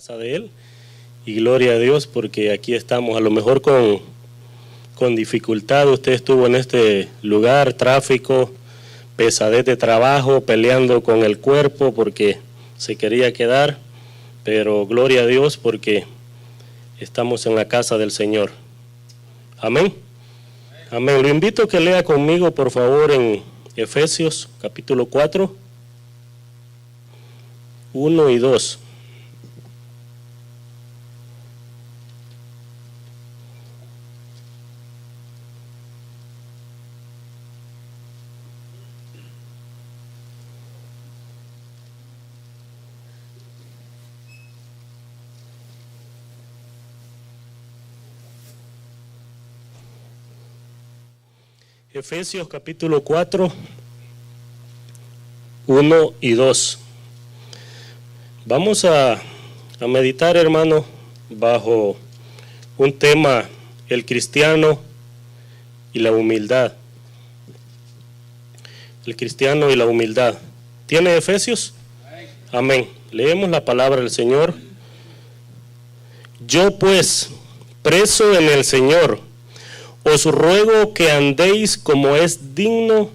casa de Él. Y gloria a Dios porque aquí estamos, a lo mejor con dificultad. Usted estuvo en este lugar, tráfico, pesadez de trabajo, peleando con el cuerpo porque se quería quedar, pero gloria a Dios porque estamos en la casa del Señor. Amén. Amén. Lo invito a que lea conmigo, por favor, en Efesios capítulo 4, 1 y 2. Efesios capítulo 4, 1 y 2. Vamos a meditar, hermano, bajo un tema, el cristiano y la humildad. El cristiano y la humildad. ¿Tiene Efesios? Amén. Leemos la palabra del Señor. Yo pues, preso en el Señor, os ruego que andéis como es digno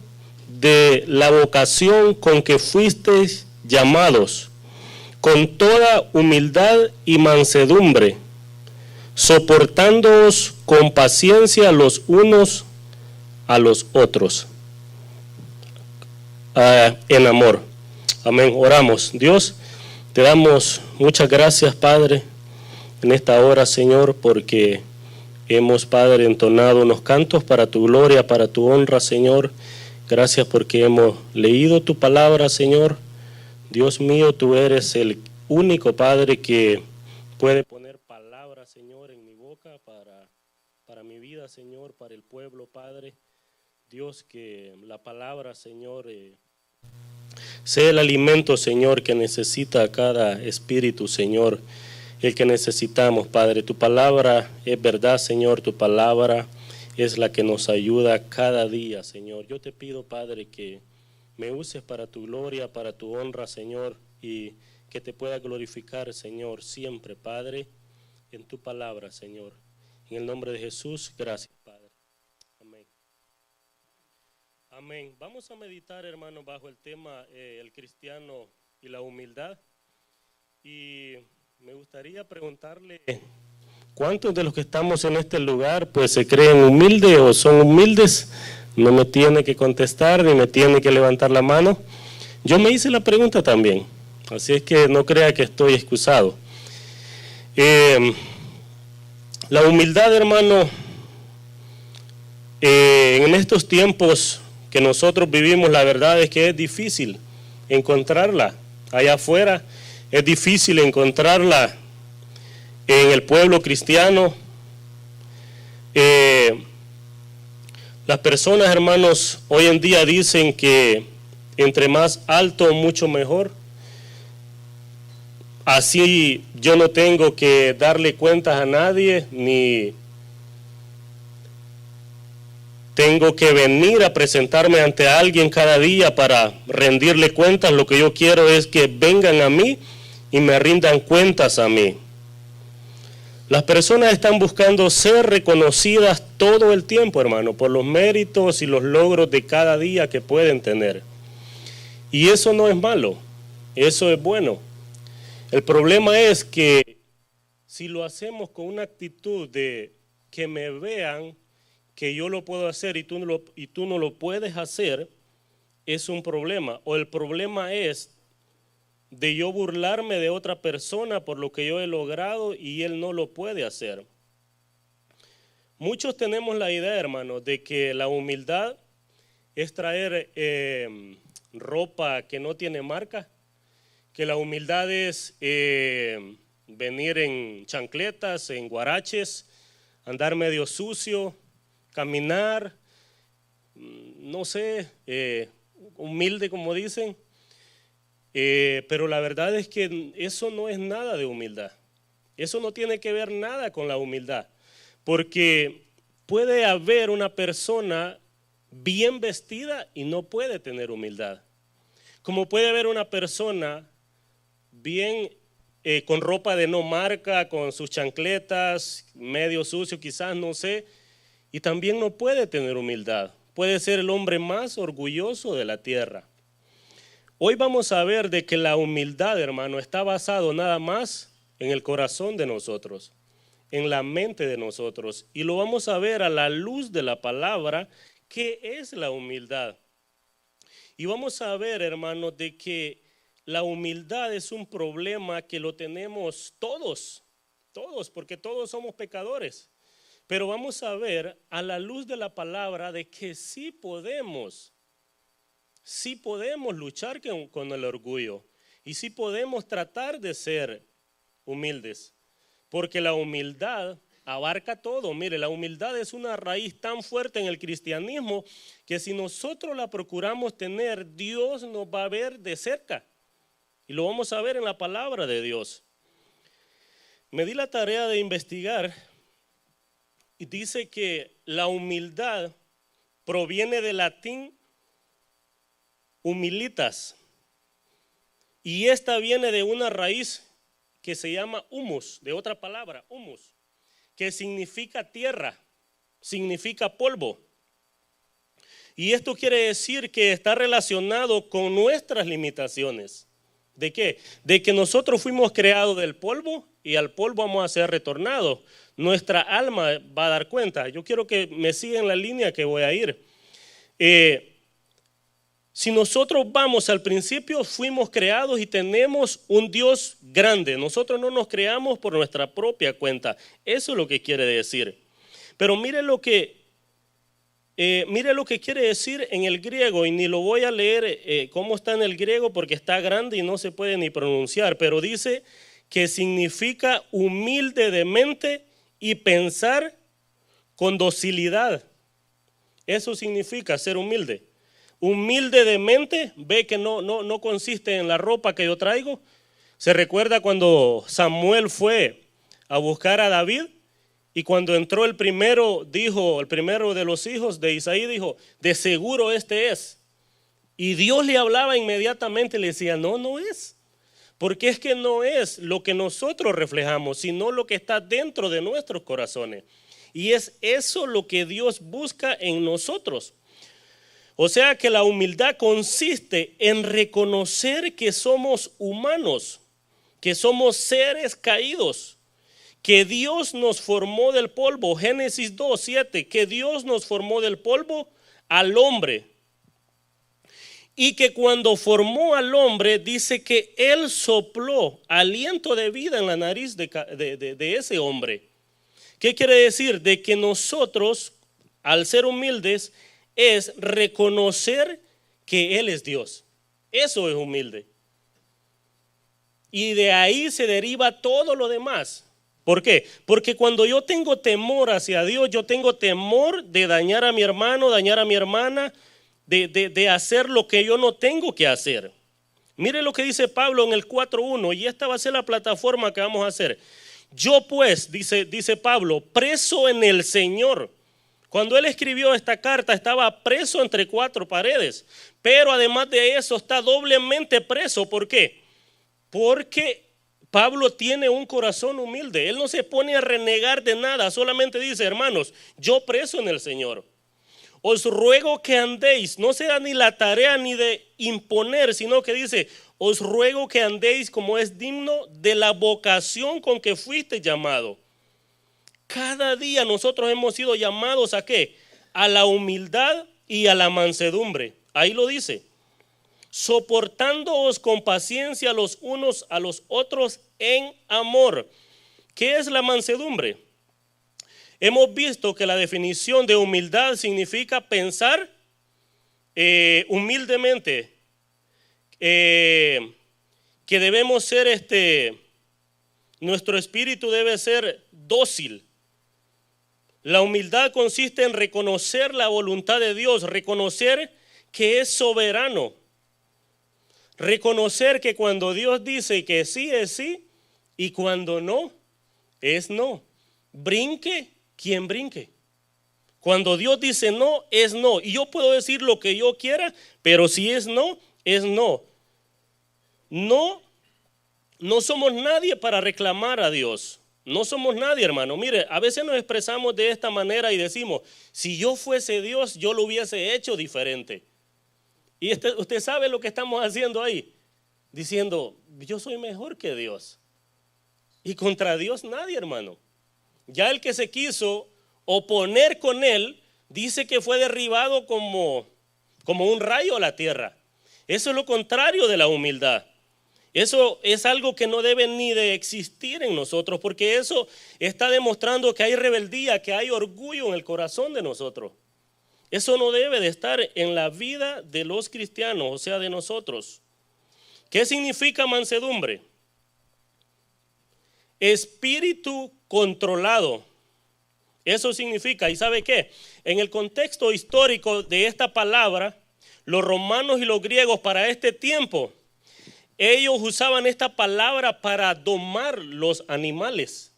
de la vocación con que fuisteis llamados, con toda humildad y mansedumbre, soportándoos con paciencia los unos a los otros, en amor. Amén. Oramos. Dios, te damos muchas gracias, Padre, en esta hora, Señor, porque hemos, Padre, entonado unos cantos para tu gloria, para tu honra, Señor. Gracias porque hemos leído tu palabra, Señor. Dios mío, tú eres el único, Padre, que puede poner palabras, Señor, en mi boca para mi vida, Señor, para el pueblo, Padre. Dios, que la palabra, Señor, sea el alimento, Señor, que necesita cada espíritu, Señor, el que necesitamos, Padre. Tu palabra es verdad, Señor, tu palabra es la que nos ayuda cada día, Señor. Yo te pido, Padre, que me uses para tu gloria, para tu honra, Señor, y que te pueda glorificar, Señor, siempre, Padre, en tu palabra, Señor. En el nombre de Jesús, gracias, Padre. Amén. Amén. Vamos a meditar, hermano, bajo el tema el cristiano y la humildad. Y me gustaría preguntarle, ¿cuántos de los que estamos en este lugar pues se creen humildes o son humildes? No me tiene que contestar ni me tiene que levantar la mano. Yo me hice la pregunta también, así es que no crea que estoy excusado. La humildad, hermano, en estos tiempos que nosotros vivimos, la verdad es que es difícil encontrarla allá afuera. Es difícil encontrarla en el pueblo cristiano. Las personas, hermanos, hoy en día dicen que entre más alto, mucho mejor. Así yo no tengo que darle cuentas a nadie, ni tengo que venir a presentarme ante alguien cada día para rendirle cuentas. Lo que yo quiero es que vengan a mí y me rindan cuentas a mí. Las personas están buscando ser reconocidas todo el tiempo, hermano, por los méritos y los logros de cada día que pueden tener. Y eso no es malo, eso es bueno. El problema es que si lo hacemos con una actitud de que me vean que yo lo puedo hacer y tú no lo puedes hacer, es un problema. O el problema es de yo burlarme de otra persona por lo que yo he logrado y él no lo puede hacer. Muchos tenemos la idea, hermano, de que la humildad es traer ropa que no tiene marca, que la humildad es venir en chancletas, en guaraches, andar medio sucio, caminar, no sé, humilde como dicen. Pero la verdad es que eso no es nada de humildad. Eso no tiene que ver nada con la humildad. Porque puede haber una persona bien vestida y no puede tener humildad. Como puede haber una persona bien con ropa de no marca, con sus chancletas, medio sucio quizás, no sé, y también no puede tener humildad. Puede ser el hombre más orgulloso de la tierra. Hoy vamos a ver de que la humildad, hermano, está basado nada más en el corazón de nosotros, en la mente de nosotros. Y lo vamos a ver a la luz de la palabra, qué es la humildad. Y vamos a ver, hermano, de que la humildad es un problema que lo tenemos todos, porque todos somos pecadores. Pero vamos a ver a la luz de la palabra de que sí podemos luchar con el orgullo y sí podemos tratar de ser humildes, porque la humildad abarca todo. Mire, la humildad es una raíz tan fuerte en el cristianismo que si nosotros la procuramos tener, Dios nos va a ver de cerca y lo vamos a ver en la palabra de Dios. Me di la tarea de investigar y dice que la humildad proviene del latín humilitas, y esta viene de una raíz que se llama humus, de otra palabra, humus, que significa tierra, significa polvo. Y esto quiere decir que está relacionado con nuestras limitaciones. ¿De qué? De que nosotros fuimos creados del polvo y al polvo vamos a ser retornados. Nuestra alma va a dar cuenta. Yo quiero que me sigan la línea que voy a ir. Si nosotros vamos al principio, fuimos creados y tenemos un Dios grande. Nosotros no nos creamos por nuestra propia cuenta. Eso es lo que quiere decir. Pero mire lo que quiere decir en el griego, y ni lo voy a leer cómo está en el griego porque está grande y no se puede ni pronunciar, pero dice que significa humilde de mente y pensar con docilidad. Eso significa ser humilde. Humilde de mente, ve que no consiste en la ropa que yo traigo. Se recuerda cuando Samuel fue a buscar a David y cuando entró el primero de los hijos de Isaí, dijo, de seguro este es. Y Dios le hablaba inmediatamente y le decía, no es. Porque es que no es lo que nosotros reflejamos, sino lo que está dentro de nuestros corazones. Y es eso lo que Dios busca en nosotros. O sea que la humildad consiste en reconocer que somos humanos, que somos seres caídos, que Dios nos formó del polvo. Génesis 2:7, que Dios nos formó del polvo al hombre. Y que cuando formó al hombre, dice que Él sopló aliento de vida en la nariz de ese hombre. ¿Qué quiere decir? De que nosotros, al ser humildes, es reconocer que Él es Dios. Eso es humilde. Y de ahí se deriva todo lo demás. ¿Por qué? Porque cuando yo tengo temor hacia Dios, yo tengo temor de dañar a mi hermano, dañar a mi hermana, de hacer lo que yo no tengo que hacer. Mire lo que dice Pablo en el 4:1, y esta va a ser la plataforma que vamos a hacer. Yo pues, dice Pablo, preso en el Señor. Cuando él escribió esta carta estaba preso entre 4 paredes, pero además de eso está doblemente preso. ¿Por qué? Porque Pablo tiene un corazón humilde. Él no se pone a renegar de nada, solamente dice, hermanos, yo preso en el Señor. Os ruego que andéis, no sea ni la tarea ni de imponer, sino que dice, os ruego que andéis como es digno de la vocación con que fuiste llamado. Cada día nosotros hemos sido llamados ¿a qué? A la humildad y a la mansedumbre. Ahí lo dice. Soportándoos con paciencia los unos a los otros en amor. ¿Qué es la mansedumbre? Hemos visto que la definición de humildad significa pensar humildemente, que debemos ser, nuestro espíritu debe ser dócil. La humildad consiste en reconocer la voluntad de Dios, reconocer que es soberano, reconocer que cuando Dios dice que sí es sí y cuando no es no. Brinque quien brinque. Cuando Dios dice no, es no. Y yo puedo decir lo que yo quiera, pero si es no, es no. No No somos nadie para reclamar a Dios. No somos nadie, hermano. Mire, a veces nos expresamos de esta manera y decimos, si yo fuese Dios, yo lo hubiese hecho diferente. Y usted sabe lo que estamos haciendo ahí, diciendo, yo soy mejor que Dios. Y contra Dios nadie, hermano. Ya el que se quiso oponer con él, dice que fue derribado como un rayo a la tierra. Eso es lo contrario de la humildad. Eso es algo que no debe ni de existir en nosotros, porque eso está demostrando que hay rebeldía, que hay orgullo en el corazón de nosotros. Eso no debe de estar en la vida de los cristianos, o sea, de nosotros. ¿Qué significa mansedumbre? Espíritu controlado. Eso significa, ¿y sabe qué? En el contexto histórico de esta palabra, los romanos y los griegos para este tiempo, ellos usaban esta palabra para domar los animales,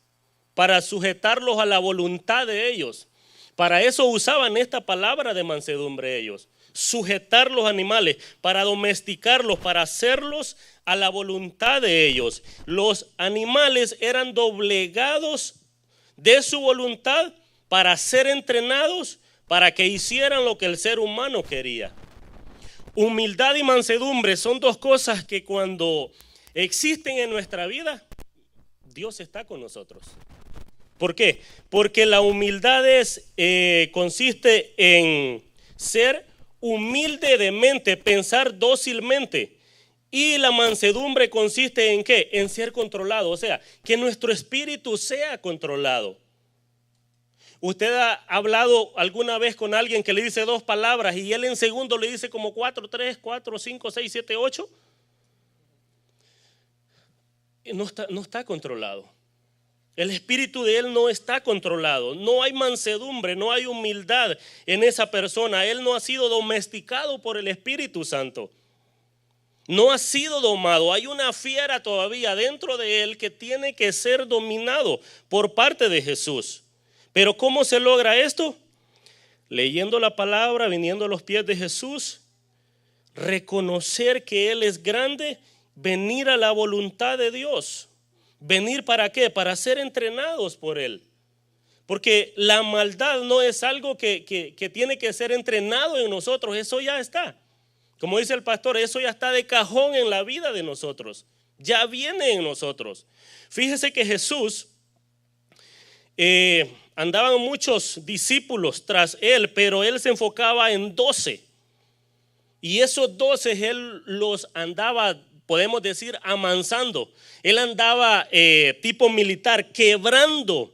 para sujetarlos a la voluntad de ellos. Para eso usaban esta palabra de mansedumbre ellos. Sujetar los animales, para domesticarlos, para hacerlos a la voluntad de ellos. Los animales eran doblegados de su voluntad para ser entrenados, para que hicieran lo que el ser humano quería. Humildad y mansedumbre son dos cosas que cuando existen en nuestra vida, Dios está con nosotros. ¿Por qué? Porque la humildad consiste en ser humilde de mente, pensar dócilmente. Y la mansedumbre consiste en ¿qué? En ser controlado, o sea, que nuestro espíritu sea controlado. ¿Usted ha hablado alguna vez con alguien que le dice dos palabras y él en segundo le dice como 4, 3, 4, 5, 6, 7, 8? No está controlado. El espíritu de él no está controlado. No hay mansedumbre, no hay humildad en esa persona. Él no ha sido domesticado por el Espíritu Santo. No ha sido domado. Hay una fiera todavía dentro de él que tiene que ser dominado por parte de Jesús. Pero ¿cómo se logra esto? Leyendo la palabra, viniendo a los pies de Jesús, reconocer que Él es grande, venir a la voluntad de Dios. ¿Venir para qué? Para ser entrenados por Él. Porque la maldad no es algo que tiene que ser entrenado en nosotros, eso ya está. Como dice el pastor, eso ya está de cajón en la vida de nosotros. Ya viene en nosotros. Fíjese que Jesús, andaban muchos discípulos tras él, pero él se enfocaba en 12. Y esos 12 él los andaba, podemos decir, amansando. Él andaba tipo militar, quebrando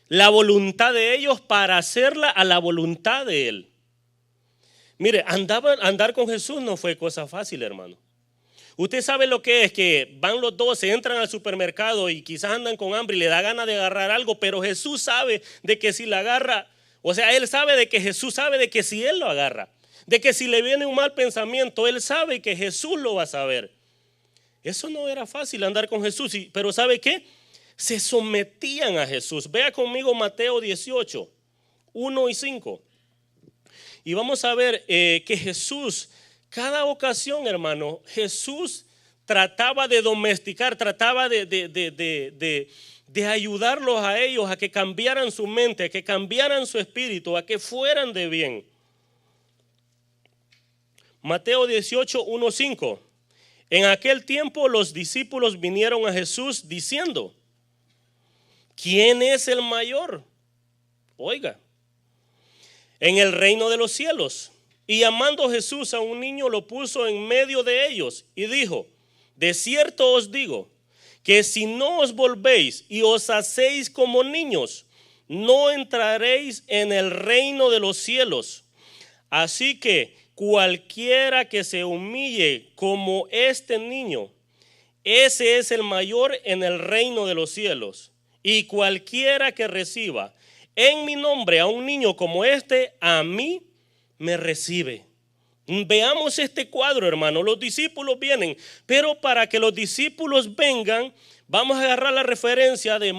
la voluntad de ellos para hacerla a la voluntad de él. Mire, andar con Jesús no fue cosa fácil, hermano. Usted sabe lo que es, que van los 12, entran al supermercado y quizás andan con hambre y le da ganas de agarrar algo, pero Jesús sabe de que si la agarra, o sea, él sabe de que Jesús sabe de que si él lo agarra, de que si le viene un mal pensamiento, él sabe que Jesús lo va a saber. Eso no era fácil andar con Jesús, pero ¿sabe qué? Se sometían a Jesús. Vea conmigo Mateo 18, 1 y 5. Y vamos a ver que Jesús, cada ocasión, hermano, Jesús trataba de domesticar, trataba de ayudarlos a ellos a que cambiaran su mente, a que cambiaran su espíritu, a que fueran de bien. Mateo 18, 1, 5. En aquel tiempo los discípulos vinieron a Jesús diciendo, ¿quién es el mayor? Oiga, en el reino de los cielos. Y llamando Jesús a un niño, lo puso en medio de ellos y dijo, de cierto os digo, que si no os volvéis y os hacéis como niños, no entraréis en el reino de los cielos. Así que cualquiera que se humille como este niño, ese es el mayor en el reino de los cielos. Y cualquiera que reciba en mi nombre a un niño como este, a mí me recibe. Veamos este cuadro, hermano. Los discípulos vienen, pero para que los discípulos vengan, Vamos a agarrar la referencia de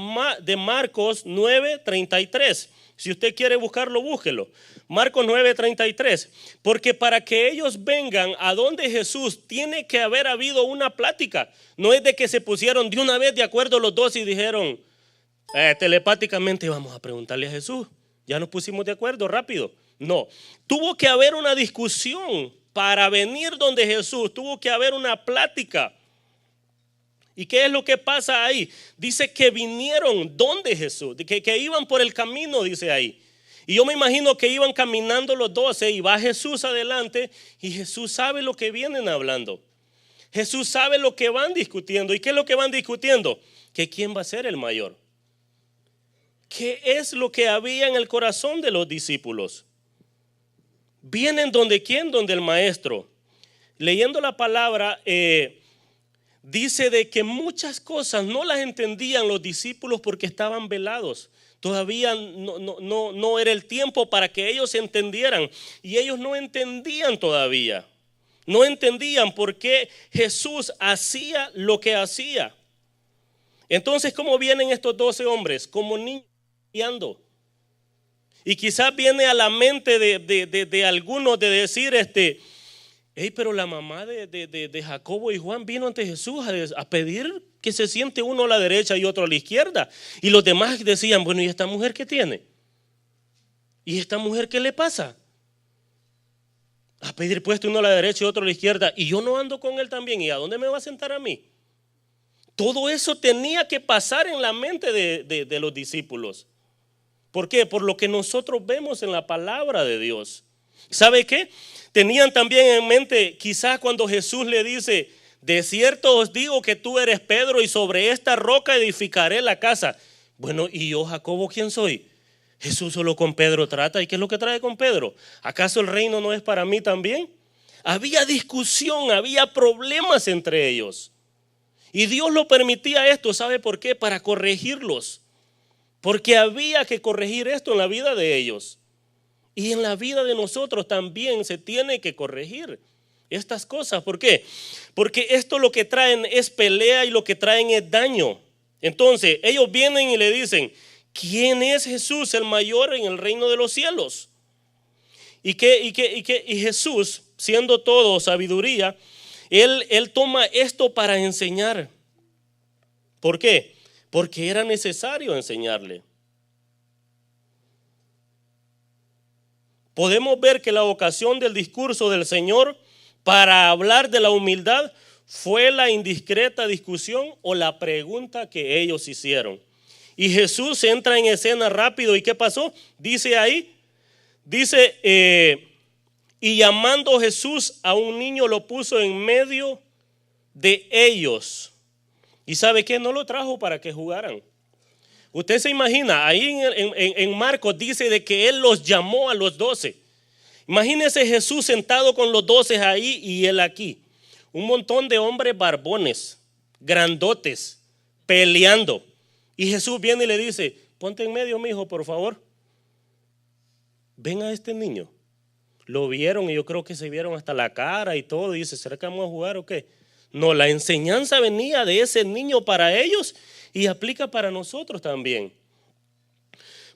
Marcos 9:33. Si usted quiere buscarlo, búsquelo. Marcos 9:33. Porque para que ellos vengan a donde Jesús, tiene que haber habido una plática. No es de que se pusieron de una vez de acuerdo los dos y dijeron telepáticamente vamos a preguntarle a Jesús. Ya nos pusimos de acuerdo rápido. No, tuvo que haber una discusión para venir donde Jesús. Tuvo que haber una plática. ¿Y qué es lo que pasa ahí? Dice que vinieron donde Jesús, que iban por el camino, dice ahí. Y yo me imagino que iban caminando los 12 y va Jesús adelante y Jesús sabe lo que vienen hablando. Jesús sabe lo que van discutiendo. ¿Y qué es lo que van discutiendo? Que quién va a ser el mayor. ¿Qué es lo que había en el corazón de los discípulos? Vienen donde quién, donde el maestro. Leyendo la palabra, dice de que muchas cosas no las entendían los discípulos porque estaban velados. Todavía no era el tiempo para que ellos entendieran. Y ellos no entendían todavía. No entendían por qué Jesús hacía lo que hacía. Entonces, ¿cómo vienen estos 12 hombres? Como niños guiando. Y quizás viene a la mente de algunos de decir, pero la mamá de Jacobo y Juan vino ante Jesús a pedir que se siente uno a la derecha y otro a la izquierda. Y los demás decían, bueno, ¿y esta mujer qué tiene? ¿Y esta mujer qué le pasa? A pedir puesto uno a la derecha y otro a la izquierda. Y yo no ando con él también. ¿Y a dónde me va a sentar a mí? Todo eso tenía que pasar en la mente de los discípulos. ¿Por qué? Por lo que nosotros vemos en la palabra de Dios. ¿Sabe qué? Tenían también en mente, quizás cuando Jesús le dice, de cierto os digo que tú eres Pedro y sobre esta roca edificaré la casa. Bueno, ¿y yo, Jacobo, quién soy? Jesús solo con Pedro trata. ¿Y qué es lo que trae con Pedro? ¿Acaso el reino no es para mí también? Había discusión, había problemas entre ellos. Y Dios lo permitía esto, ¿sabe por qué? Para corregirlos. Porque había que corregir esto en la vida de ellos. Y en la vida de nosotros también se tiene que corregir estas cosas. ¿Por qué? Porque esto lo que traen es pelea y lo que traen es daño. Entonces ellos vienen y le dicen, ¿quién es Jesús el mayor en el reino de los cielos? Y Jesús, siendo todo sabiduría, él toma esto para enseñar. ¿Por qué? Porque era necesario enseñarle. Podemos ver que la ocasión del discurso del Señor para hablar de la humildad fue la indiscreta discusión o la pregunta que ellos hicieron. Y Jesús entra en escena rápido. ¿Y qué pasó? Dice ahí, y llamando Jesús a un niño lo puso en medio de ellos. ¿Y sabe qué? No lo trajo para que jugaran. Usted se imagina, ahí en Marcos dice de que Él los llamó a los 12. Imagínese Jesús sentado con los 12 ahí y Él aquí. Un montón de hombres barbones, grandotes, peleando. Y Jesús viene y le dice, ponte en medio, mijo, por favor. Ven a este niño. Lo vieron y yo creo que se vieron hasta la cara y todo. Y dice, ¿será que vamos a jugar o qué? No, la enseñanza venía de ese niño para ellos y aplica para nosotros también.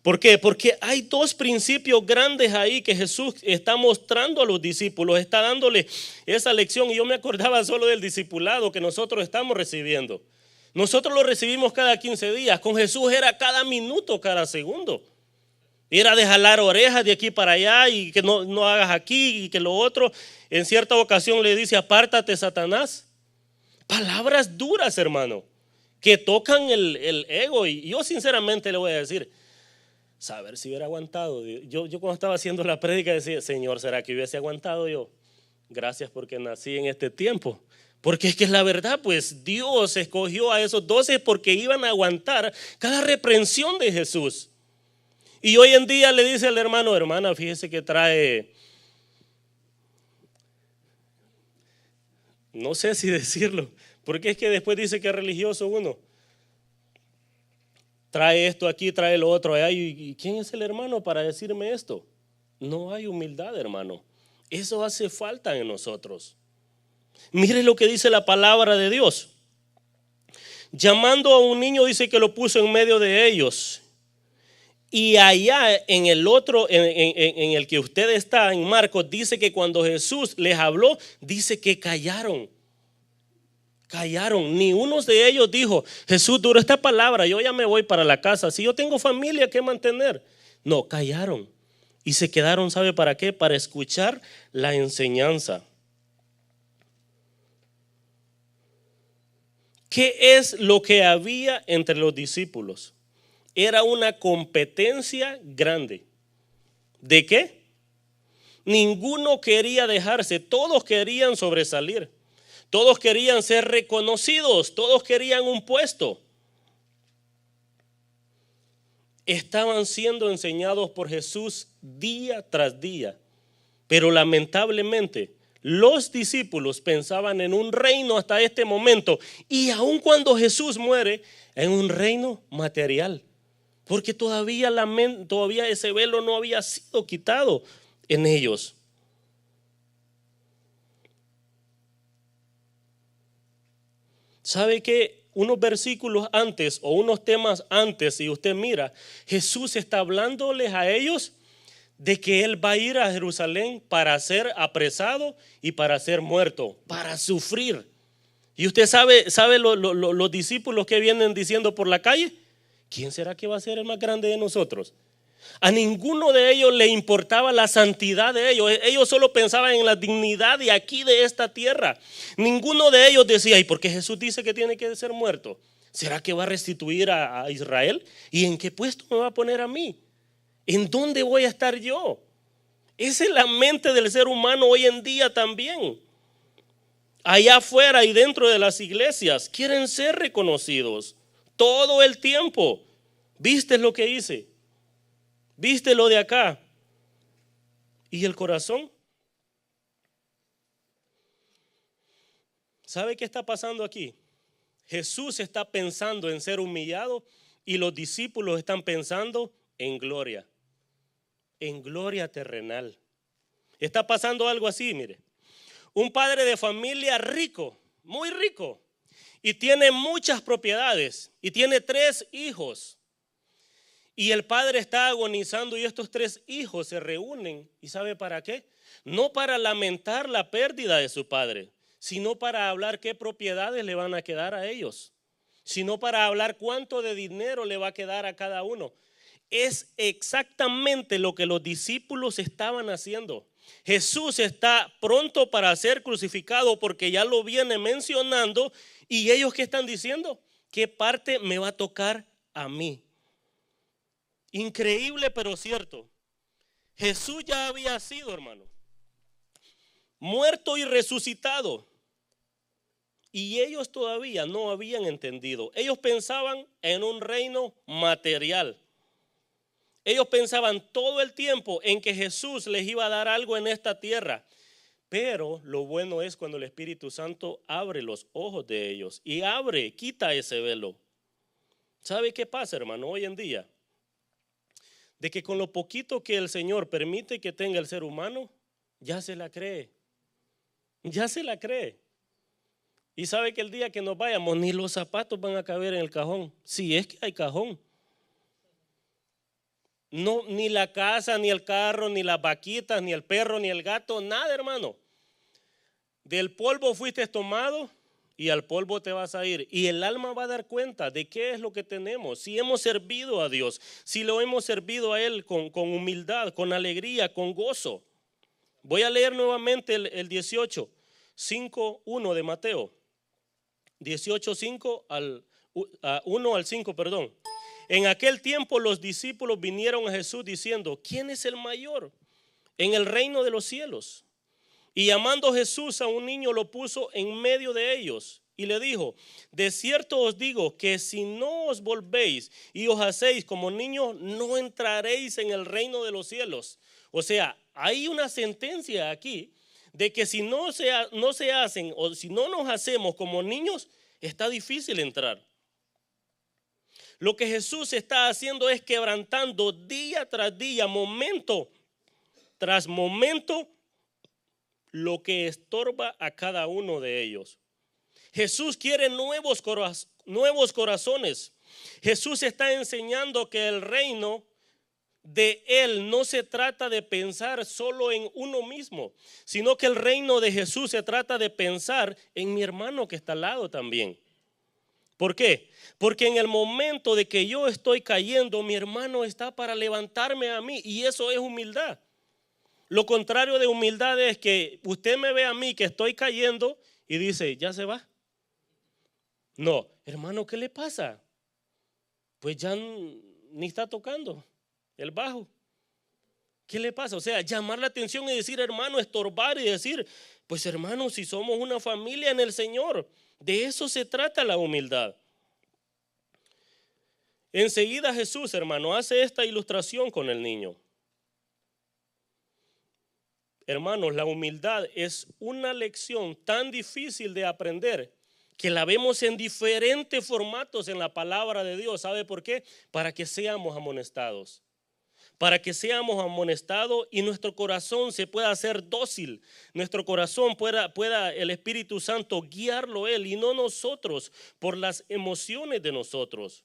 ¿Por qué? Porque hay dos principios grandes ahí que Jesús está mostrando a los discípulos, está dándole esa lección. Y yo me acordaba solo del discipulado que nosotros estamos recibiendo. Nosotros lo recibimos cada 15 días, con Jesús era cada minuto, cada segundo. Era de jalar orejas de aquí para allá y que no hagas aquí y que lo otro. En cierta ocasión le dice, apártate, Satanás. Palabras duras, hermano, que tocan el ego. Y yo sinceramente le voy a decir, saber si hubiera aguantado. Yo cuando estaba haciendo la prédica decía, Señor, ¿será que hubiese aguantado yo? Gracias porque nací en este tiempo. Porque es que es la verdad, pues Dios escogió a esos 12 porque iban a aguantar cada reprensión de Jesús. Y hoy en día le dice al hermano, hermana, fíjese que trae, no sé si decirlo, porque es que después dice que es religioso uno. Trae esto aquí, trae lo otro allá. ¿Y quién es el hermano para decirme esto? No hay humildad, hermano. Eso hace falta en nosotros. Mire lo que dice la palabra de Dios. Llamando a un niño, dice que lo puso en medio de ellos. Y allá en el otro, en el que usted está, en Marcos, dice que cuando Jesús les habló, dice que callaron. Callaron. Ni uno de ellos dijo: Jesús, duro esta palabra, yo ya me voy para la casa, si yo tengo familia que mantener. No, callaron. Y se quedaron, ¿sabe para qué? Para escuchar la enseñanza. ¿Qué es lo que había entre los discípulos? Era una competencia grande. ¿De qué? Ninguno quería dejarse, todos querían sobresalir, todos querían ser reconocidos, todos querían un puesto. Estaban siendo enseñados por Jesús día tras día, pero lamentablemente los discípulos pensaban en un reino hasta este momento, y aun cuando Jesús muere, en un reino material. Porque todavía ese velo no había sido quitado en ellos. ¿Sabe qué? Unos versículos antes o unos temas antes, si usted mira, Jesús está hablándoles a ellos de que Él va a ir a Jerusalén para ser apresado y para ser muerto, para sufrir. Y usted sabe los discípulos que vienen diciendo por la calle: ¿quién será que va a ser el más grande de nosotros? A ninguno de ellos le importaba la santidad de ellos. Ellos solo pensaban en la dignidad de aquí, de esta tierra. Ninguno de ellos decía: ¿y por qué Jesús dice que tiene que ser muerto? ¿Será que va a restituir a Israel? ¿Y en qué puesto me va a poner a mí? ¿En dónde voy a estar yo? Esa es la mente del ser humano hoy en día también. Allá afuera y dentro de las iglesias quieren ser reconocidos todo el tiempo. ¿Viste lo que hice? ¿Viste lo de acá? ¿Y el corazón? ¿Sabe qué está pasando aquí? Jesús está pensando en ser humillado y los discípulos están pensando en gloria terrenal. Está pasando algo así, mire. Un padre de familia rico, muy rico, y tiene muchas propiedades y tiene 3 hijos. Y el padre está agonizando y estos 3 hijos se reúnen. ¿Y sabe para qué? No para lamentar la pérdida de su padre, sino para hablar qué propiedades le van a quedar a ellos, sino para hablar cuánto de dinero le va a quedar a cada uno. Es exactamente lo que los discípulos estaban haciendo. Jesús está pronto para ser crucificado porque ya lo viene mencionando. ¿Y ellos qué están diciendo? ¿Qué parte me va a tocar a mí? Increíble pero cierto. Jesús ya había sido, hermano, muerto y resucitado. Y ellos todavía no habían entendido. Ellos pensaban en un reino material. Ellos pensaban todo el tiempo en que Jesús les iba a dar algo en esta tierra. Pero lo bueno es cuando el Espíritu Santo abre los ojos de ellos y quita ese velo. ¿Sabe qué pasa, hermano, hoy en día? De que con lo poquito que el Señor permite que tenga el ser humano, ya se la cree. Ya se la cree. Y sabe que el día que nos vayamos, ni los zapatos van a caber en el cajón. Si es que hay cajón. No, ni la casa, ni el carro, ni las vaquitas, ni el perro, ni el gato, nada, hermano. Del polvo fuiste tomado y al polvo te vas a ir. Y el alma va a dar cuenta de qué es lo que tenemos. Si hemos servido a Dios, si lo hemos servido a Él con humildad, con alegría, con gozo. Voy a leer nuevamente el 18, 5, 1 de Mateo. 18, 5 1 al 5, perdón. En aquel tiempo los discípulos vinieron a Jesús diciendo: ¿quién es el mayor en el reino de los cielos? Y llamando Jesús a un niño lo puso en medio de ellos y le dijo: de cierto os digo que si no os volvéis y os hacéis como niños, no entraréis en el reino de los cielos. O sea, hay una sentencia aquí de que si no se hacen o si no nos hacemos como niños, está difícil entrar. Lo que Jesús está haciendo es quebrantando día tras día, momento tras momento, lo que estorba a cada uno de ellos. Jesús quiere nuevos nuevos corazones. Jesús está enseñando que el reino de Él no se trata de pensar solo en uno mismo, sino que el reino de Jesús se trata de pensar en mi hermano que está al lado también. ¿Por qué? Porque en el momento de que yo estoy cayendo, mi hermano está para levantarme a mí, y eso es humildad. Lo contrario de humildad es que usted me ve a mí que estoy cayendo y dice, ¿ya se va? No, hermano, ¿qué le pasa? Pues ya ni está tocando el bajo. ¿Qué le pasa? O sea, llamar la atención y decir, hermano, estorbar y decir, pues hermano, si somos una familia en el Señor, de eso se trata la humildad. Enseguida Jesús, hermano, hace esta ilustración con el niño. Hermanos, la humildad es una lección tan difícil de aprender que la vemos en diferentes formatos en la palabra de Dios. ¿Sabe por qué? Para que seamos amonestados. Para que seamos amonestados y nuestro corazón se pueda hacer dócil. Nuestro corazón pueda el Espíritu Santo guiarlo Él y no nosotros por las emociones de nosotros.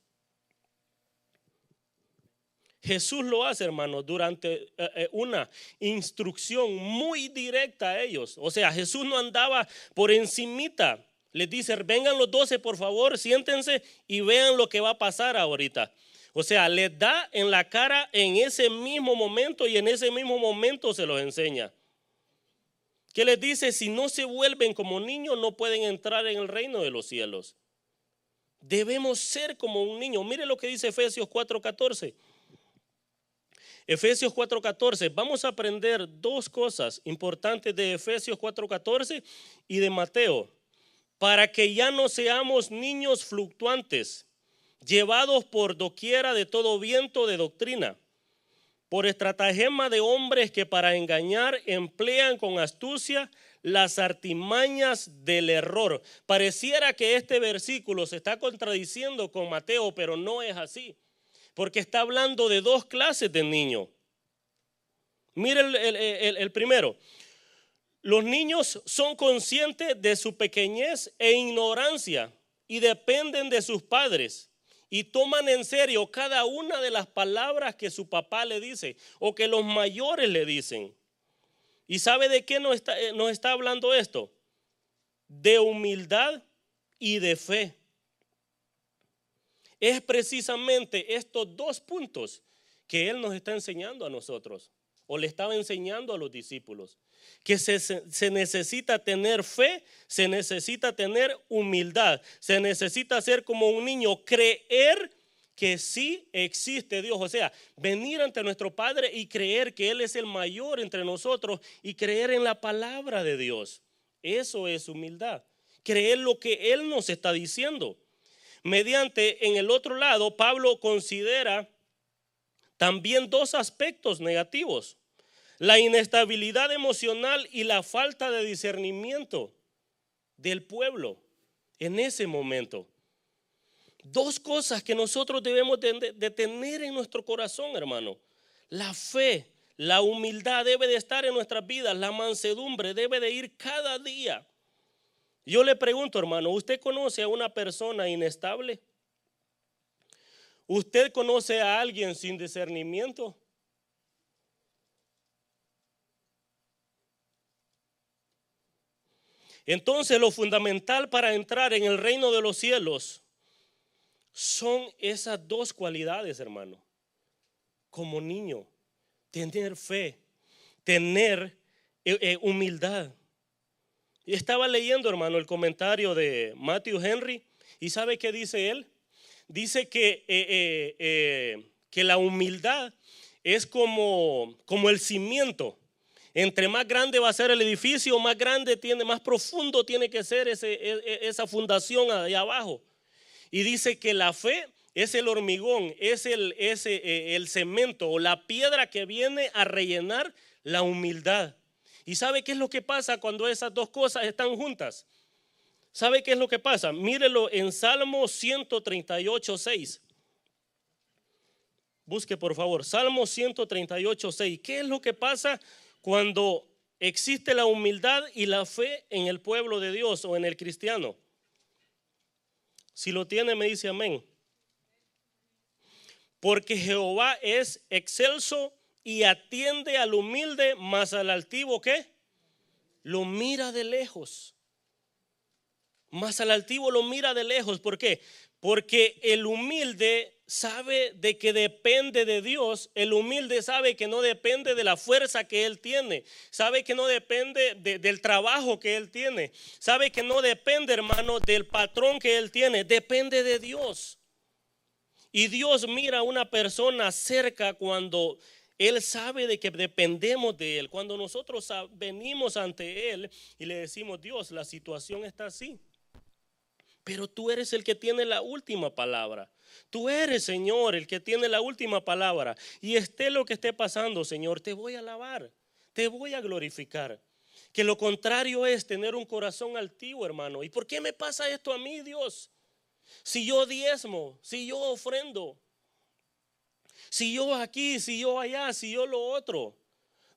Jesús lo hace, hermano, durante una instrucción muy directa a ellos. O sea, Jesús no andaba por encimita. Les dice, vengan los 12 por favor, siéntense y vean lo que va a pasar ahorita. O sea, les da en la cara en ese mismo momento y en ese mismo momento se los enseña. ¿Qué les dice? Si no se vuelven como niños no pueden entrar en el reino de los cielos. Debemos ser como un niño. Mire lo que dice Efesios 4:14. Efesios 4:14, vamos a aprender dos cosas importantes de Efesios 4:14 y de Mateo, para que ya no seamos niños fluctuantes, llevados por doquiera de todo viento de doctrina, por estratagema de hombres que para engañar emplean con astucia las artimañas del error. Pareciera que este versículo se está contradiciendo con Mateo, pero no es así. Porque está hablando de dos clases de niños. Mire el primero. Los niños son conscientes de su pequeñez e ignorancia y dependen de sus padres y toman en serio cada una de las palabras que su papá le dice o que los mayores le dicen. ¿Y sabe de qué nos está hablando esto? De humildad y de fe. Es precisamente estos dos puntos que Él nos está enseñando a nosotros, o le estaba enseñando a los discípulos, que se necesita tener fe, se necesita tener humildad, se necesita ser como un niño, creer que sí existe Dios, o sea, venir ante nuestro Padre y creer que Él es el mayor entre nosotros y creer en la palabra de Dios. Eso es humildad, creer lo que Él nos está diciendo. Mediante, en el otro lado, Pablo considera también dos aspectos negativos: la inestabilidad emocional y la falta de discernimiento del pueblo en ese momento. Dos cosas que nosotros debemos de tener en nuestro corazón, hermano. La fe, la humildad debe de estar en nuestras vidas, la mansedumbre debe de ir cada día. Yo le pregunto, hermano, ¿usted conoce a una persona inestable? ¿Usted conoce a alguien sin discernimiento? Entonces, lo fundamental para entrar en el reino de los cielos son esas dos cualidades, hermano. Como niño, tener fe, tener humildad. Estaba leyendo, hermano, el comentario de Matthew Henry, y ¿sabe qué dice él? Dice que la humildad es como el cimiento. Entre más grande va a ser el edificio, más profundo tiene que ser esa fundación ahí abajo. Y dice que la fe es el hormigón, es el cemento o la piedra que viene a rellenar la humildad. ¿Y sabe qué es lo que pasa cuando esas dos cosas están juntas? ¿Sabe qué es lo que pasa? Mírelo en Salmo 138:6. Busque por favor, Salmo 138:6. ¿Qué es lo que pasa cuando existe la humildad y la fe en el pueblo de Dios o en el cristiano? Si lo tiene, me dice amén. Porque Jehová es excelso y atiende al humilde, mas al altivo, ¿qué? Lo mira de lejos. Mas al altivo lo mira de lejos. ¿Por qué? Porque el humilde sabe de que depende de Dios. El humilde sabe que no depende de la fuerza que él tiene. Sabe que no depende del trabajo que él tiene. Sabe que no depende, hermano, del patrón que él tiene. Depende de Dios. Y Dios mira a una persona cerca cuando Él sabe de que dependemos de Él. Cuando nosotros venimos ante Él y le decimos, Dios, la situación está así. Pero tú eres el que tiene la última palabra. Tú eres, Señor, el que tiene la última palabra. Y esté lo que esté pasando, Señor, te voy a alabar, te voy a glorificar. Que lo contrario es tener un corazón altivo, hermano. ¿Y por qué me pasa esto a mí, Dios? Si yo diezmo, si yo ofrendo, si yo aquí, si yo allá, si yo lo otro.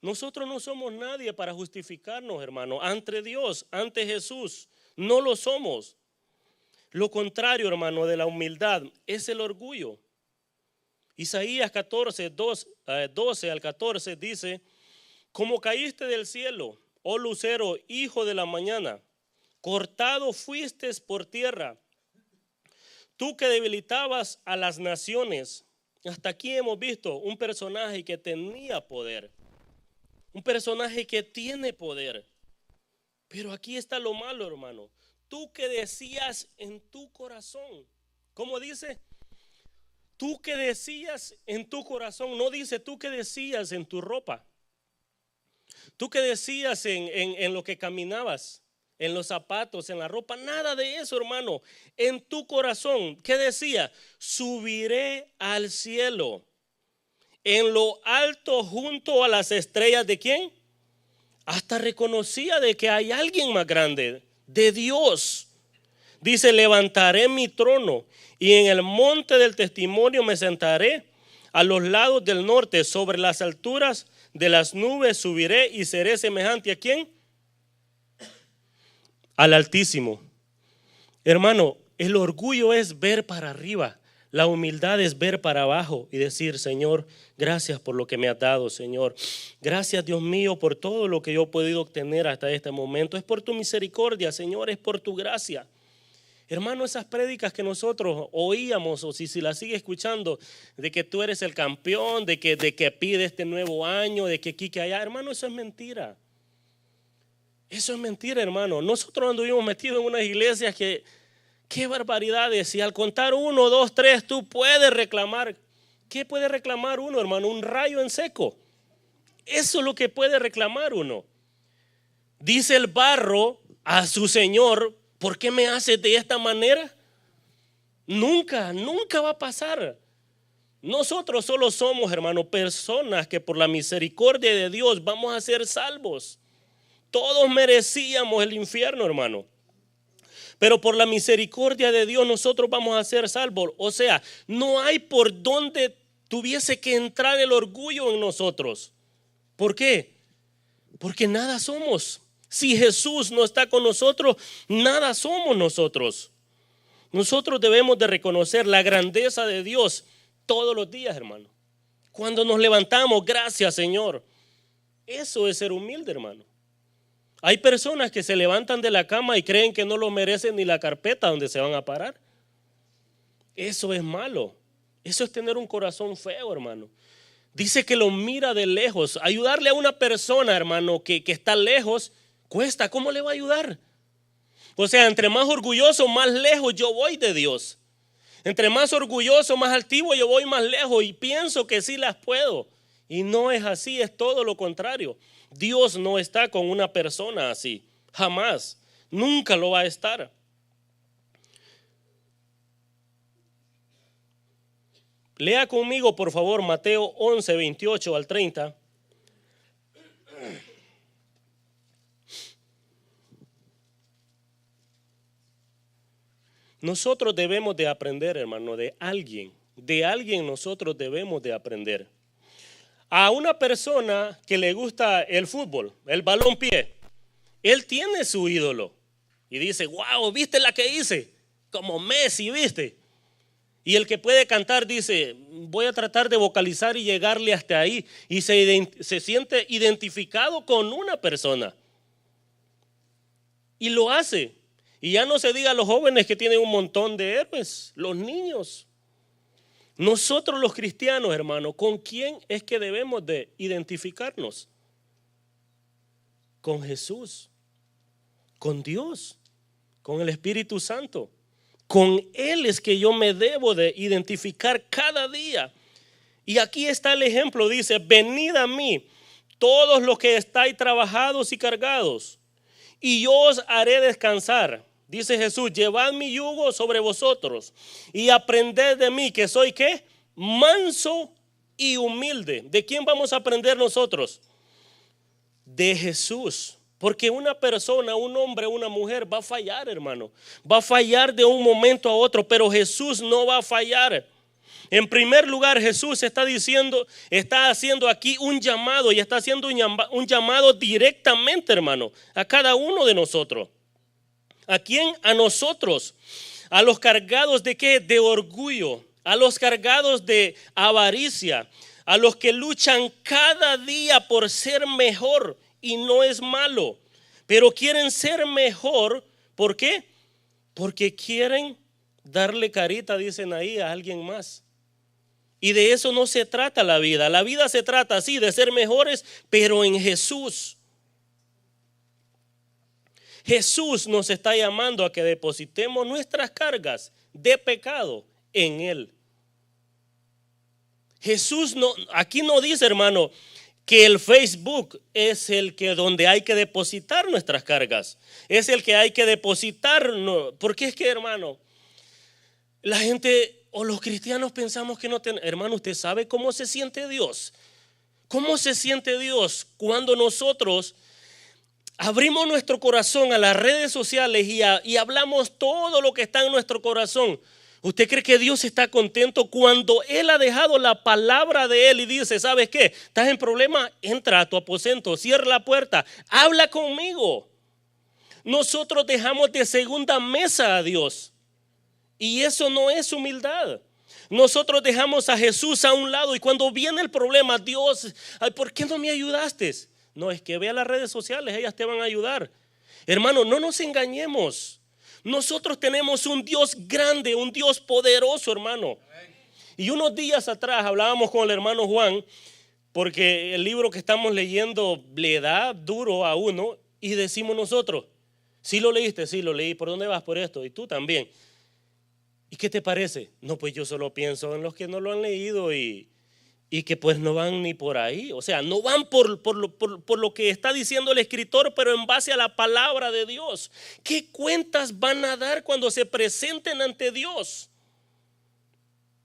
Nosotros no somos nadie para justificarnos, hermano, ante Dios, ante Jesús. No lo somos. Lo contrario, hermano, de la humildad es el orgullo. Isaías 14, 12 al 14 dice: como caíste del cielo, oh lucero, hijo de la mañana, cortado fuiste por tierra, tú que debilitabas a las naciones. Hasta aquí hemos visto un personaje que tenía poder, un personaje que tiene poder. Pero aquí está lo malo, hermano. Tú que decías en tu corazón, ¿cómo dice? Tú que decías en tu corazón, no dice tú que decías en tu ropa. Tú que decías en lo que caminabas, en los zapatos, en la ropa, nada de eso, hermano. En tu corazón, ¿qué decía? Subiré al cielo, en lo alto junto a las estrellas. ¿De quién? Hasta reconocía de que hay alguien más grande, de Dios. Dice: levantaré mi trono y en el monte del testimonio me sentaré, a los lados del norte, sobre las alturas de las nubes subiré y seré semejante ¿a quién? Al Altísimo. Hermano, el orgullo es ver para arriba. La humildad es ver para abajo y decir: Señor, gracias por lo que me has dado, Señor. Gracias, Dios mío, por todo lo que yo he podido obtener hasta este momento. Es por tu misericordia, Señor, es por tu gracia. Hermano, esas prédicas que nosotros oíamos, o si las sigue escuchando, de que tú eres el campeón, de que pide este nuevo año, de que aquí, que allá, hermano, eso es mentira. Eso es mentira, hermano. Nosotros anduvimos metidos en unas iglesias que, qué barbaridades. Si al contar 1, 2, 3, tú puedes reclamar. ¿Qué puede reclamar uno, hermano? Un rayo en seco. Eso es lo que puede reclamar uno. Dice el barro a su Señor: ¿por qué me haces de esta manera? Nunca va a pasar. Nosotros solo somos, hermano, personas que por la misericordia de Dios vamos a ser salvos. Todos merecíamos el infierno, hermano. Pero por la misericordia de Dios nosotros vamos a ser salvos. O sea, no hay por donde tuviese que entrar el orgullo en nosotros. ¿Por qué? Porque nada somos. Si Jesús no está con nosotros, nada somos nosotros. Nosotros debemos de reconocer la grandeza de Dios todos los días, hermano. Cuando nos levantamos, gracias, Señor. Eso es ser humilde, hermano. Hay personas que se levantan de la cama y creen que no lo merecen ni la carpeta donde se van a parar. Eso es malo. Eso es tener un corazón feo, hermano. Dice que lo mira de lejos. Ayudarle a una persona, hermano, que está lejos, cuesta. ¿Cómo le va a ayudar? O sea, entre más orgulloso, más lejos yo voy de Dios. Entre más orgulloso, más altivo, yo voy más lejos y pienso que sí las puedo. Y no es así, es todo lo contrario. Dios no está con una persona así, jamás, nunca lo va a estar. Lea conmigo, por favor, Mateo 11, 28 al 30. Nosotros debemos de aprender, hermano, de alguien nosotros debemos de aprender. A una persona que le gusta el fútbol, el balompié, él tiene su ídolo y dice: wow, ¿viste la que hice? como Messi, ¿viste? Y el que puede cantar dice, voy a tratar de vocalizar y llegarle hasta ahí. Y se siente identificado con una persona. Y lo hace. Y ya no se diga a los jóvenes que tienen un montón de héroes, los niños. Nosotros los cristianos, hermano, ¿con quién es que debemos de identificarnos? Con Jesús, con Dios, con el Espíritu Santo. Con Él es que yo me debo de identificar cada día. Y aquí está el ejemplo, dice, venid a mí, todos los que estáis trabajados y cargados, y yo os haré descansar. Dice Jesús, llevad mi yugo sobre vosotros y aprended de mí, que soy ¿qué? Manso y humilde. ¿De quién vamos a aprender nosotros? De Jesús. Porque una persona, un hombre, una mujer va a fallar, hermano. Va a fallar de un momento a otro, pero Jesús no va a fallar. En primer lugar, Jesús está haciendo aquí un llamado y está haciendo un llamado directamente, hermano, a cada uno de nosotros. ¿A quién? A nosotros. A los cargados de ¿qué? De orgullo. A los cargados de avaricia. A los que luchan cada día por ser mejor. Y no es malo, pero quieren ser mejor. ¿Por qué? Porque quieren darle carita, dicen ahí, a alguien más. Y de eso no se trata la vida. La vida se trata así, de ser mejores, pero en Jesús. Jesús nos está llamando a que depositemos nuestras cargas de pecado en Él. Jesús aquí no dice, hermano, que el Facebook es el que donde hay que depositar nuestras cargas. Es el que hay que depositar. Porque es que, hermano, la gente o los cristianos pensamos que no tenemos. Hermano, ¿usted sabe cómo se siente Dios? ¿Cómo se siente Dios cuando nosotros abrimos nuestro corazón a las redes sociales y hablamos todo lo que está en nuestro corazón? ¿Usted cree que Dios está contento cuando Él ha dejado la palabra de Él y dice, ¿sabes qué? ¿Estás en problema? Entra a tu aposento, cierra la puerta, habla conmigo. Nosotros dejamos de segunda mesa a Dios y eso no es humildad. Nosotros dejamos a Jesús a un lado y cuando viene el problema, Dios, ¿por qué no me ayudaste? No, es que vea las redes sociales, ellas te van a ayudar. Hermano, no nos engañemos. Nosotros tenemos un Dios grande, un Dios poderoso, hermano. Y unos días atrás hablábamos con el hermano Juan, porque el libro que estamos leyendo le da duro a uno y decimos nosotros, ¿sí lo leíste? Sí, lo leí. ¿Por dónde vas? Por esto. Y tú también. ¿Y qué te parece? No, pues yo solo pienso en los que no lo han leído y que pues no van ni por ahí. O sea, no van por lo que está diciendo el escritor, pero en base a la palabra de Dios. ¿Qué cuentas van a dar cuando se presenten ante Dios?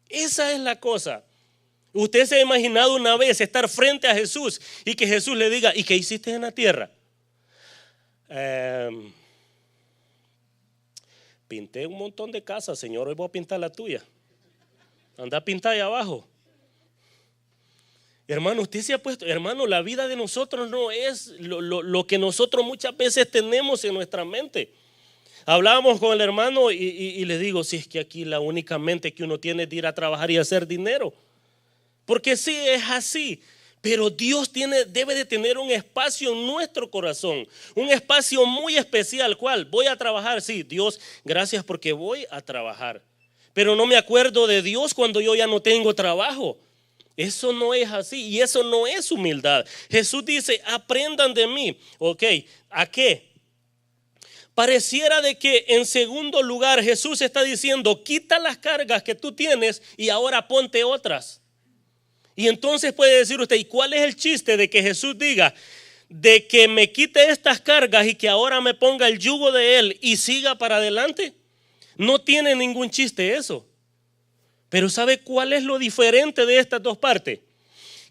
Esa es la cosa. Usted se ha imaginado una vez estar frente a Jesús y que Jesús le diga, ¿y qué hiciste en la tierra? Pinté un montón de casas, Señor, hoy voy a pintar la tuya. Anda a pintar ahí abajo. Hermano, usted se ha puesto, hermano, la vida de nosotros no es lo que nosotros muchas veces tenemos en nuestra mente. Hablábamos con el hermano y le digo, si es que aquí la única mente que uno tiene es de ir a trabajar y hacer dinero. Porque sí, es así. Pero Dios debe de tener un espacio en nuestro corazón, un espacio muy especial. ¿Cuál? Voy a trabajar, sí, Dios, gracias porque voy a trabajar. Pero no me acuerdo de Dios cuando yo ya no tengo trabajo. Eso no es así y eso no es humildad. Jesús dice, aprendan de mí. Ok, ¿a qué? Pareciera de que en segundo lugar Jesús está diciendo, quita las cargas que tú tienes y ahora ponte otras. Y entonces puede decir usted, ¿y cuál es el chiste de que Jesús diga, de que me quite estas cargas y que ahora me ponga el yugo de Él y siga para adelante? No tiene ningún chiste eso. Pero ¿sabe cuál es lo diferente de estas dos partes?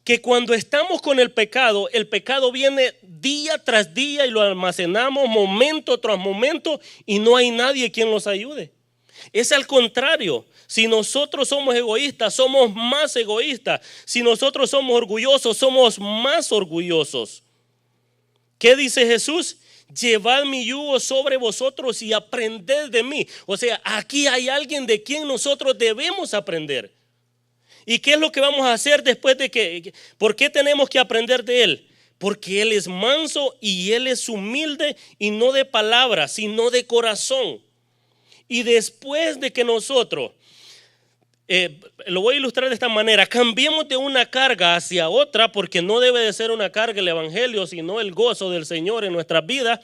Que cuando estamos con el pecado viene día tras día y lo almacenamos momento tras momento y no hay nadie quien nos ayude. Es al contrario, si nosotros somos egoístas, somos más egoístas. Si nosotros somos orgullosos, somos más orgullosos. ¿Qué dice Jesús? llevad mi yugo sobre vosotros y aprended de mí. O sea, aquí hay alguien de quien nosotros debemos aprender. ¿Y qué es lo que vamos a hacer después de que? ¿Por qué tenemos que aprender de él? Porque él es manso y él es humilde, y no de palabra, sino de corazón. Y después de que nosotros, lo voy a ilustrar de esta manera, cambiemos de una carga hacia otra, porque no debe de ser una carga el evangelio, sino el gozo del Señor en nuestras vidas.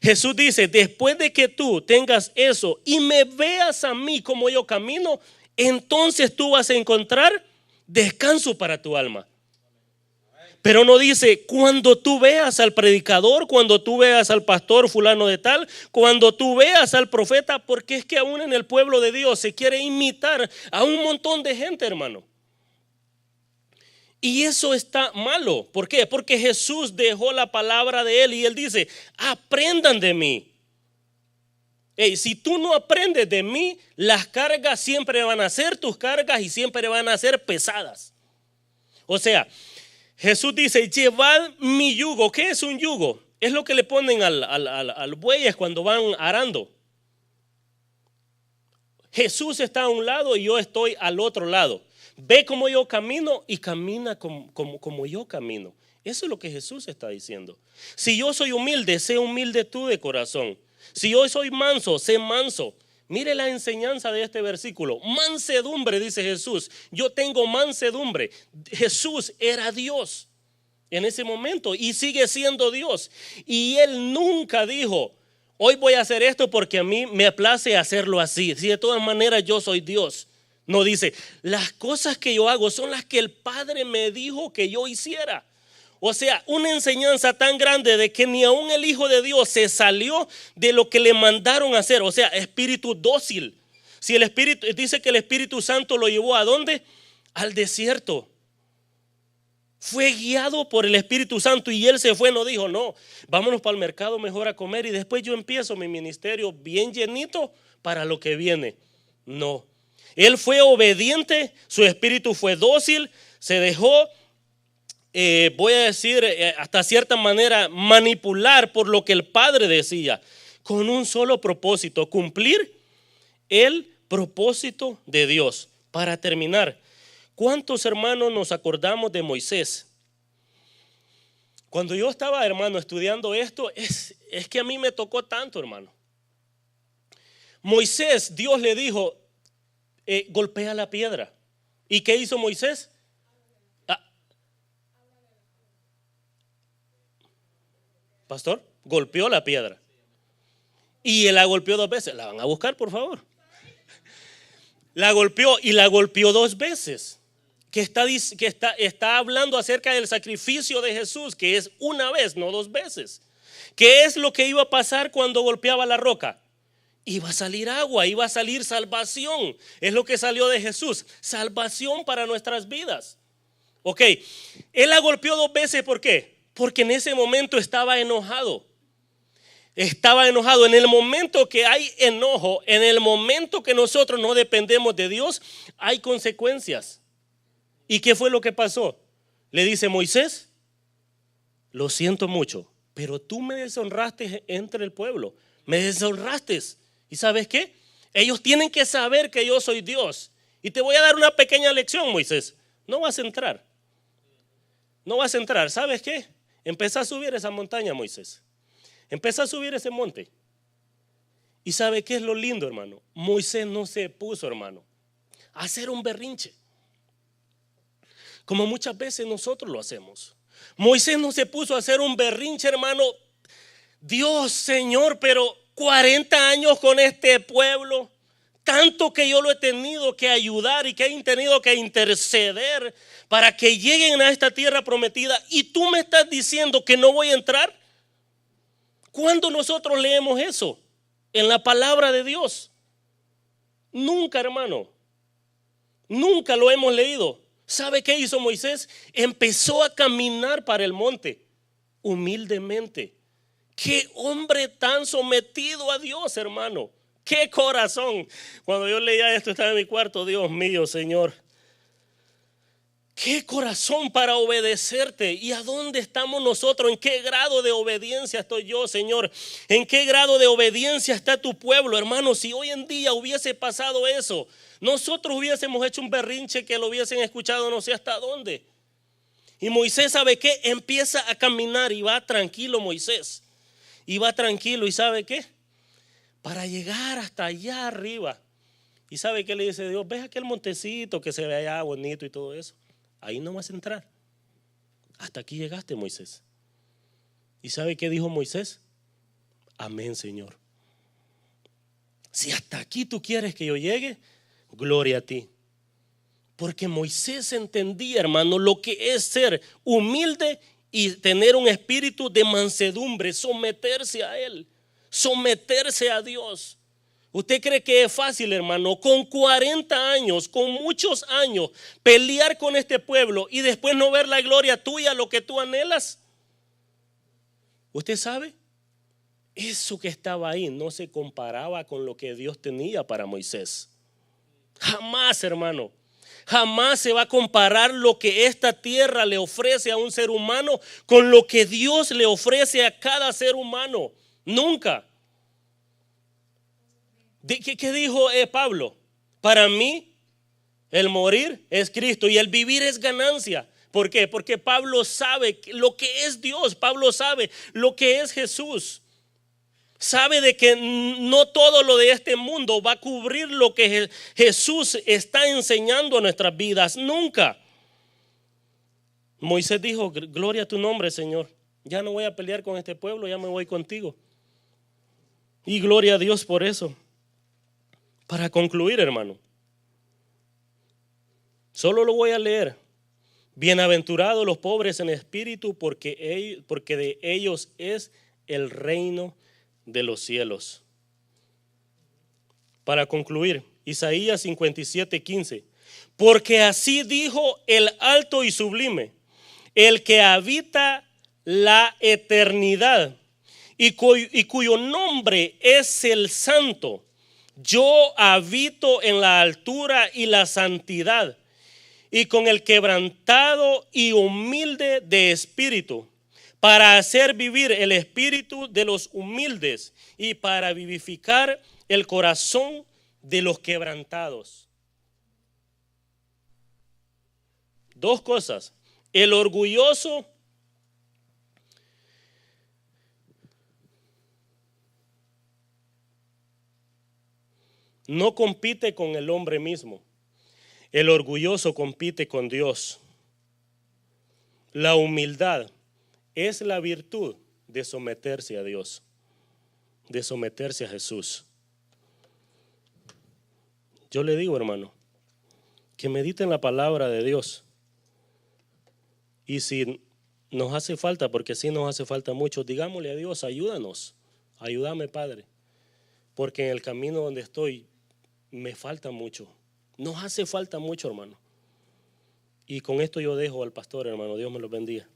Jesús dice, después de que tú tengas eso y me veas a mí como yo camino, entonces tú vas a encontrar descanso para tu alma. Pero no dice cuando tú veas al predicador, cuando tú veas al pastor fulano de tal, cuando tú veas al profeta, porque es que aún en el pueblo de Dios se quiere imitar a un montón de gente, hermano. Y eso está malo. ¿Por qué? Porque Jesús dejó la palabra de él y él dice, aprendan de mí. Hey, si tú no aprendes de mí, las cargas siempre van a ser tus cargas y siempre van a ser pesadas. O sea, Jesús dice, llevad mi yugo. ¿Qué es un yugo? Es lo que le ponen al bueyes cuando van arando. Jesús está a un lado y yo estoy al otro lado. Ve como yo camino y camina como yo camino. Eso es lo que Jesús está diciendo. Si yo soy humilde, sé humilde tú de corazón. Si yo soy manso, sé manso. Mire la enseñanza de este versículo. Mansedumbre, dice Jesús. Yo tengo mansedumbre. Jesús era Dios en ese momento y sigue siendo Dios. Y él nunca dijo, hoy voy a hacer esto porque a mí me place hacerlo así. Si de todas maneras yo soy Dios. No, dice, las cosas que yo hago son las que el Padre me dijo que yo hiciera. O sea, una enseñanza tan grande de que ni aún el Hijo de Dios se salió de lo que le mandaron a hacer. O sea, espíritu dócil. Si el Espíritu, dice que el Espíritu Santo lo llevó ¿a dónde? Al desierto. Fue guiado por el Espíritu Santo y él se fue, no dijo, no, vámonos para el mercado mejor a comer y después yo empiezo mi ministerio bien llenito para lo que viene. No, él fue obediente, su espíritu fue dócil, se dejó, voy a decir, hasta cierta manera manipular por lo que el Padre decía, con un solo propósito, cumplir el propósito de Dios. Para terminar, ¿cuántos hermanos nos acordamos de Moisés? Cuando yo estaba, hermano, estudiando esto, es que a mí me tocó tanto, hermano. Moisés, Dios le dijo, golpea la piedra. ¿Y qué hizo Moisés? Pastor, golpeó la piedra. Y él la golpeó 2 veces. La van a buscar, por favor. La golpeó y la golpeó 2 veces. Que está hablando acerca del sacrificio de Jesús, que es una vez, no 2 veces. ¿Qué es lo que iba a pasar cuando golpeaba la roca? Iba a salir agua, iba a salir salvación. Es lo que salió de Jesús, salvación para nuestras vidas. Ok, él la golpeó 2 veces, ¿por qué? Porque en ese momento estaba enojado. Estaba enojado. En el momento que hay enojo, en el momento que nosotros no dependemos de Dios, hay consecuencias. ¿Y qué fue lo que pasó? Le dice Moisés, lo siento mucho, pero tú me deshonraste entre el pueblo. Me deshonraste. ¿Y sabes qué? Ellos tienen que saber que yo soy Dios. Y te voy a dar una pequeña lección, Moisés. No vas a entrar. No vas a entrar. ¿Sabes qué? Empezá a subir esa montaña, Moisés. Empezá a subir ese monte. ¿Y sabe qué es lo lindo, hermano? Moisés no se puso, hermano, a hacer un berrinche, como muchas veces nosotros lo hacemos. Moisés no se puso a hacer un berrinche, hermano. Dios, Señor, pero 40 años con este pueblo, tanto que yo lo he tenido que ayudar y que he tenido que interceder para que lleguen a esta tierra prometida, y tú me estás diciendo que no voy a entrar. ¿Cuándo nosotros leemos eso en la palabra de Dios? Nunca, hermano. Nunca lo hemos leído. ¿Sabe qué hizo Moisés? Empezó a caminar para el monte humildemente. Qué hombre tan sometido a Dios, hermano. Qué corazón. Cuando yo leía esto, estaba en mi cuarto. Dios mío, Señor. ¿Qué corazón para obedecerte? ¿Y a dónde estamos nosotros? ¿En qué grado de obediencia estoy yo, Señor? ¿En qué grado de obediencia está tu pueblo, hermano? Si hoy en día hubiese pasado eso, nosotros hubiésemos hecho un berrinche que lo hubiesen escuchado no sé hasta dónde. Y Moisés, ¿sabe qué? Empieza a caminar y va tranquilo Moisés. Y va tranquilo, ¿y sabe qué? Para llegar hasta allá arriba. ¿Y sabe qué le dice Dios? Ves aquel montecito que se ve allá bonito y todo eso. Ahí no vas a entrar. Hasta aquí llegaste, Moisés. ¿Y sabe qué dijo Moisés? Amén, Señor. Si hasta aquí tú quieres que yo llegue, gloria a ti. Porque Moisés entendía, hermano, lo que es ser humilde y tener un espíritu de mansedumbre, someterse a Él, someterse a Dios. ¿Usted cree que es fácil, hermano, con 40 años, con muchos años, pelear con este pueblo y después no ver la gloria tuya, lo que tú anhelas? ¿Usted sabe? Eso que estaba ahí no se comparaba con lo que Dios tenía para Moisés. Jamás, hermano. Jamás se va a comparar lo que esta tierra le ofrece a un ser humano con lo que Dios le ofrece a cada ser humano. Nunca. ¿Qué dijo Pablo? Para mí el morir es Cristo y el vivir es ganancia. ¿Por qué? Porque Pablo sabe lo que es Dios. Pablo sabe lo que es Jesús. Sabe de que no todo lo de este mundo va a cubrir lo que Jesús está enseñando a nuestras vidas. Nunca. Moisés dijo, gloria a tu nombre, Señor. Ya no voy a pelear con este pueblo, ya me voy contigo. Y gloria a Dios por eso. Para concluir, hermano, solo lo voy a leer. Bienaventurados los pobres en espíritu, porque de ellos es el reino de los cielos. Para concluir, Isaías 57:15. Porque así dijo el alto y sublime, el que habita la eternidad y cuyo nombre es el Santo. Yo habito en la altura y la santidad, y con el quebrantado y humilde de espíritu, para hacer vivir el espíritu de los humildes y para vivificar el corazón de los quebrantados. Dos cosas. El orgulloso no compite con el hombre mismo. El orgulloso compite con Dios. La humildad es la virtud de someterse a Dios, de someterse a Jesús. Yo le digo, hermano, que mediten la palabra de Dios. Y si nos hace falta, porque sí nos hace falta mucho, digámosle a Dios, ayúdanos, ayúdame, Padre, porque en el camino donde estoy me falta mucho. Nos hace falta mucho, hermano. Y con esto yo dejo al pastor, hermano. Dios me lo bendiga.